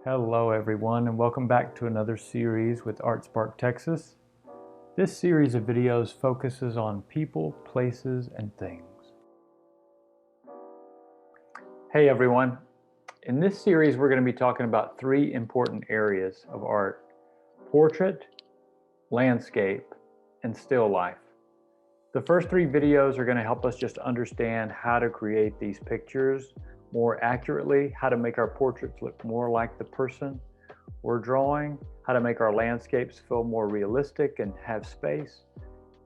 Hello everyone, and welcome back to another series with ArtSpark Texas. This series of videos focuses on people, places, and things. Hey everyone, in this series we're going to be talking about three important areas of art: portrait, landscape, and still life. The first three videos are going to help us just understand how to create these pictures more accurately, how to make our portraits look more like the person we're drawing, how to make our landscapes feel more realistic and have space,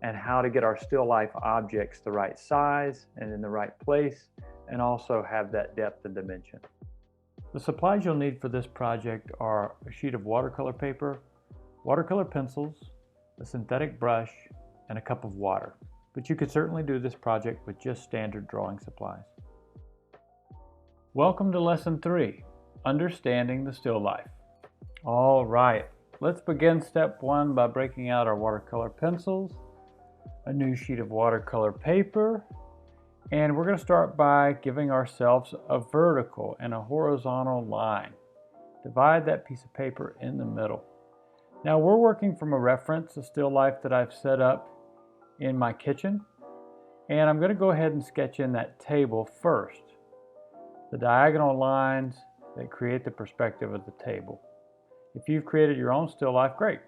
and how to get our still life objects the right size and in the right place, and also have that depth and dimension. The supplies you'll need for this project are a sheet of watercolor paper, watercolor pencils, a synthetic brush, and a cup of water. But you could certainly do this project with just standard drawing supplies. Welcome to Lesson 3, Understanding the Still Life. All right, let's begin step 1 by breaking out our watercolor pencils, a new sheet of watercolor paper, and we're going to start by giving ourselves a vertical and a horizontal line. Divide that piece of paper in the middle. Now we're working from a reference, a still life that I've set up in my kitchen, and I'm going to go ahead and sketch in that table first. The diagonal lines that create the perspective of the table. If you've created your own still life, great.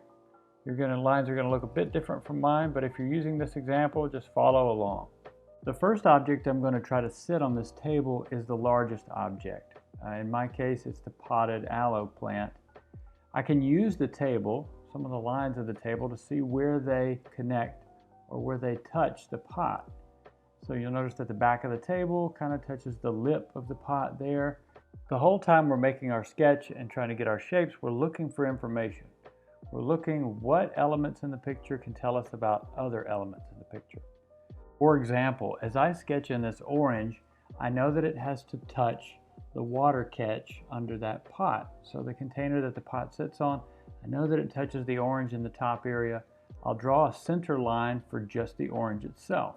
Lines are going to look a bit different from mine, but if you're using this example, just follow along. The first object I'm going to try to sit on this table is the largest object. In my case, it's the potted aloe plant. I can use the table, some of the lines of the table, to see where they connect or where they touch the pot. So you'll notice that the back of the table kind of touches the lip of the pot there. The whole time we're making our sketch and trying to get our shapes, we're looking for information. We're looking what elements in the picture can tell us about other elements in the picture. For example, as I sketch in this orange, I know that it has to touch the water catch under that pot. So the container that the pot sits on, I know that it touches the orange in the top area. I'll draw a center line for just the orange itself.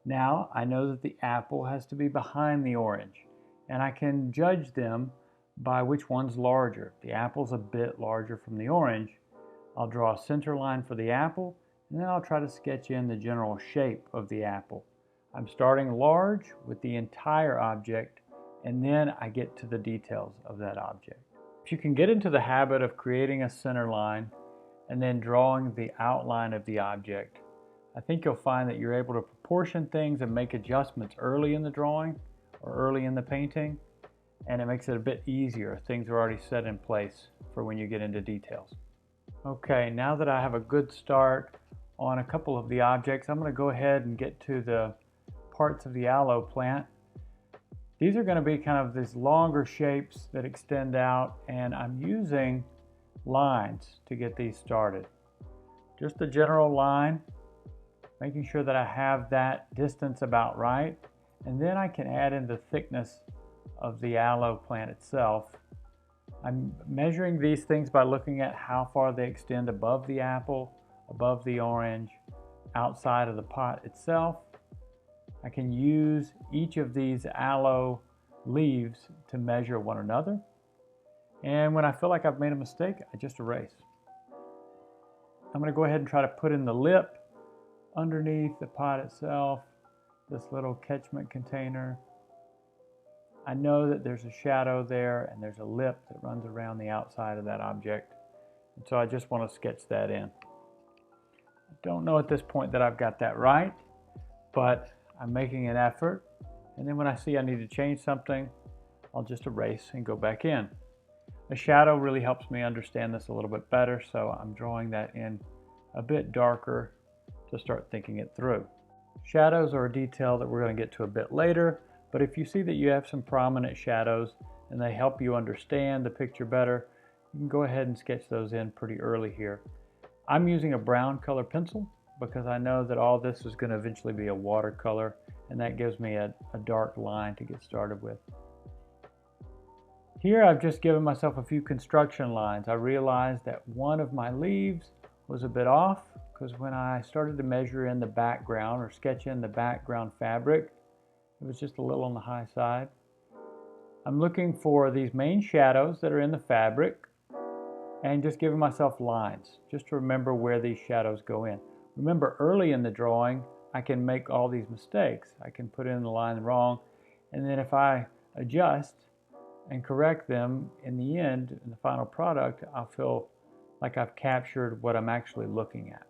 Now I know that the apple has to be behind the orange, and I can judge them by which one's larger. The apple's a bit larger from the orange. I'll draw a center line for the apple, and then I'll try to sketch in the general shape of the apple. I'm starting large with the entire object, and then I get to the details of that object. If you can get into the habit of creating a center line and then drawing the outline of the object, I think you'll find that you're able to proportion things and make adjustments early in the drawing or early in the painting, and it makes it a bit easier. Things are already set in place for when you get into details. Okay, now that I have a good start on a couple of the objects, I'm going to go ahead and get to the parts of the aloe plant. These are going to be kind of these longer shapes that extend out, and I'm using lines to get these started. Just a general line, making sure that I have that distance about right, and then I can add in the thickness of the aloe plant itself. I'm measuring these things by looking at how far they extend above the apple, above the orange, outside of the pot itself. I can use each of these aloe leaves to measure one another, and when I feel like I've made a mistake, I just erase. I'm going to go ahead and try to put in the lip underneath the pot itself, this little catchment container. I know that there's a shadow there and there's a lip that runs around the outside of that object, and so I just want to sketch that in. I don't know at this point that I've got that right, but I'm making an effort, and then when I see I need to change something, I'll just erase and go back in. A shadow really helps me understand this a little bit better, so I'm drawing that in a bit darker to start thinking it through. Shadows are a detail that we're going to get to a bit later, but if you see that you have some prominent shadows and they help you understand the picture better, you can go ahead and sketch those in pretty early here. I'm using a brown color pencil because I know that all this is going to eventually be a watercolor, and that gives me a dark line to get started with. Here I've just given myself a few construction lines. I realized that one of my leaves was a bit off, because when I started to measure in the background or sketch in the background fabric, it was just a little on the high side. I'm looking for these main shadows that are in the fabric and just giving myself lines just to remember where these shadows go in. Remember, early in the drawing, I can make all these mistakes. I can put in the line wrong, and then if I adjust and correct them in the end, in the final product, I'll feel like I've captured what I'm actually looking at.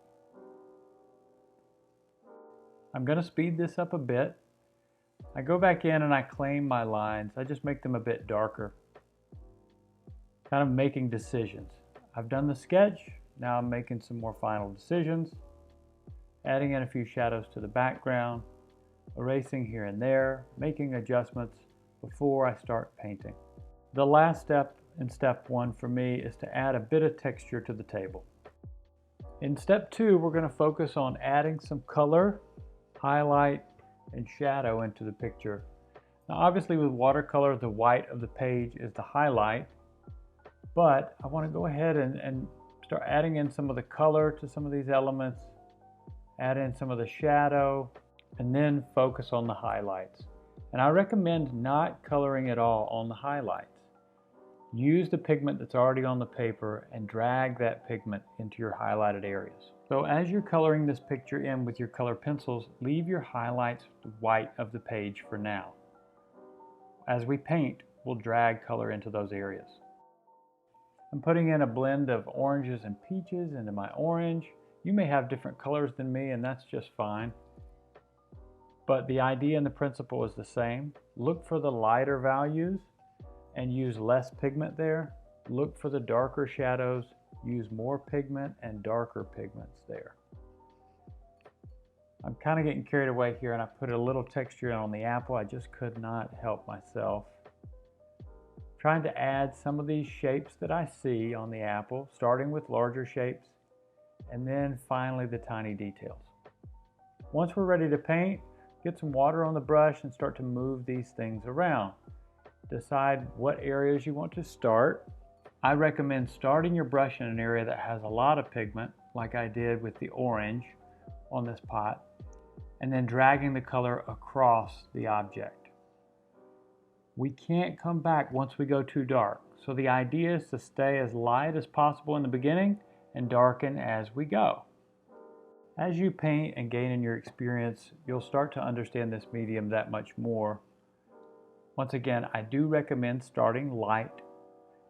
I'm going to speed this up a bit. I go back in and I claim my lines. I just make them a bit darker. Kind of making decisions. I've done the sketch, now I'm making some more final decisions, adding in a few shadows to the background, erasing here and there, making adjustments before I start painting. The last step in step 1 for me is to add a bit of texture to the table. In step 2, we're going to focus on adding some color, highlight, and shadow into the picture. Now obviously with watercolor, the white of the page is the highlight, but I want to go ahead and start adding in some of the color to some of these elements, add in some of the shadow, and then focus on the highlights. And I recommend not coloring at all on the highlights. Use the pigment that's already on the paper and drag that pigment into your highlighted areas. So as you're coloring this picture in with your color pencils, leave your highlights white of the page for now. As we paint, we'll drag color into those areas. I'm putting in a blend of oranges and peaches into my orange. You may have different colors than me, and that's just fine. But the idea and the principle is the same. Look for the lighter values and use less pigment there. Look for the darker shadows, use more pigment and darker pigments there. I'm kind of getting carried away here and I put a little texture on the apple. I just could not help myself. Trying to add some of these shapes that I see on the apple, starting with larger shapes, and then finally the tiny details. Once we're ready to paint, get some water on the brush and start to move these things around. Decide what areas you want to start. I recommend starting your brush in an area that has a lot of pigment, like I did with the orange on this pot, and then dragging the color across the object. We can't come back once we go too dark, so the idea is to stay as light as possible in the beginning and darken as we go. As you paint and gain in your experience, you'll start to understand this medium that much more. Once again, I do recommend starting light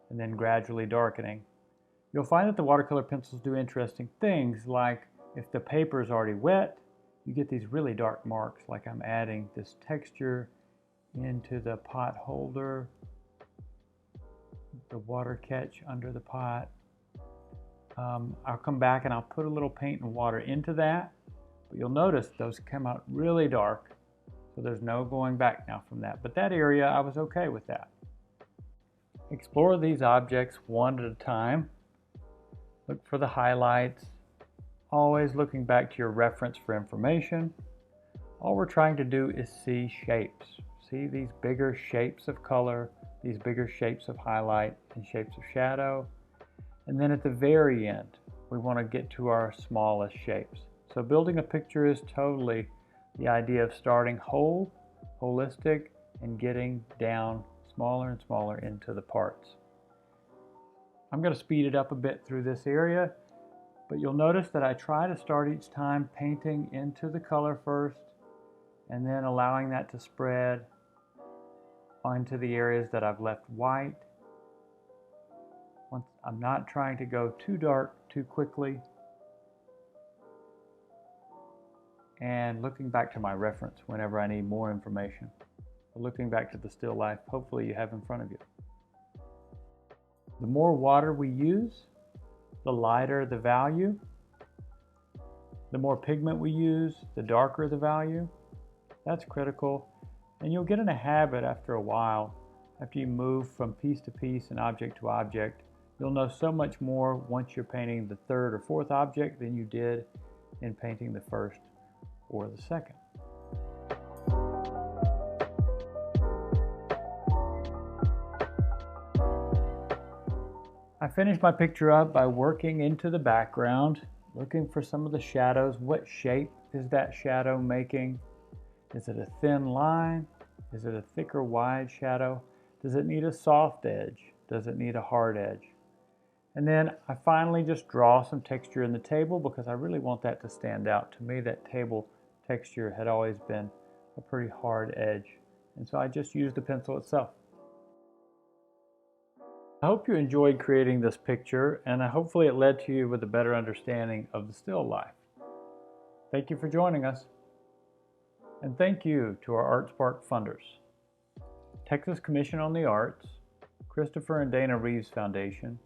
and then gradually darkening. You'll find that the watercolor pencils do interesting things, like if the paper is already wet, you get these really dark marks, like I'm adding this texture into the pot holder, the water catch under the pot. I'll come back and I'll put a little paint and water into that, but you'll notice those come out really dark, so there's no going back now from that. But that area, I was okay with that. Explore these objects one at a time. Look for the highlights, always looking back to your reference for information. All we're trying to do is see shapes. See these bigger shapes of color, these bigger shapes of highlight and shapes of shadow. And then at the very end, we want to get to our smallest shapes. So building a picture is totally the idea of starting whole, holistic, and getting down smaller and smaller into the parts. I'm going to speed it up a bit through this area, but you'll notice that I try to start each time painting into the color first, and then allowing that to spread onto the areas that I've left white. I'm not trying to go too dark too quickly. And looking back to my reference whenever I need more information. Looking back to the still life, hopefully you have in front of you. The more water we use, the lighter the value. The more pigment we use, the darker the value. That's critical. And you'll get in a habit after a while, after you move from piece to piece and object to object. You'll know so much more once you're painting the third or fourth object than you did in painting the first or the second. I finished my picture up by working into the background, looking for some of the shadows. What shape is that shadow making? Is it a thin line? Is it a thicker, wide shadow? Does it need a soft edge? Does it need a hard edge? And then I finally just draw some texture in the table because I really want that to stand out. To me, that table texture had always been a pretty hard edge. And so I just used the pencil itself. I hope you enjoyed creating this picture, and hopefully it led to you with a better understanding of the still life. Thank you for joining us. And thank you to our ArtSpark funders: Texas Commission on the Arts, Christopher and Dana Reeves Foundation,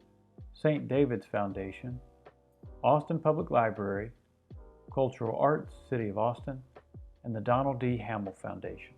St. David's Foundation, Austin Public Library, Cultural Arts, City of Austin, and the Donald D. Hamill Foundation.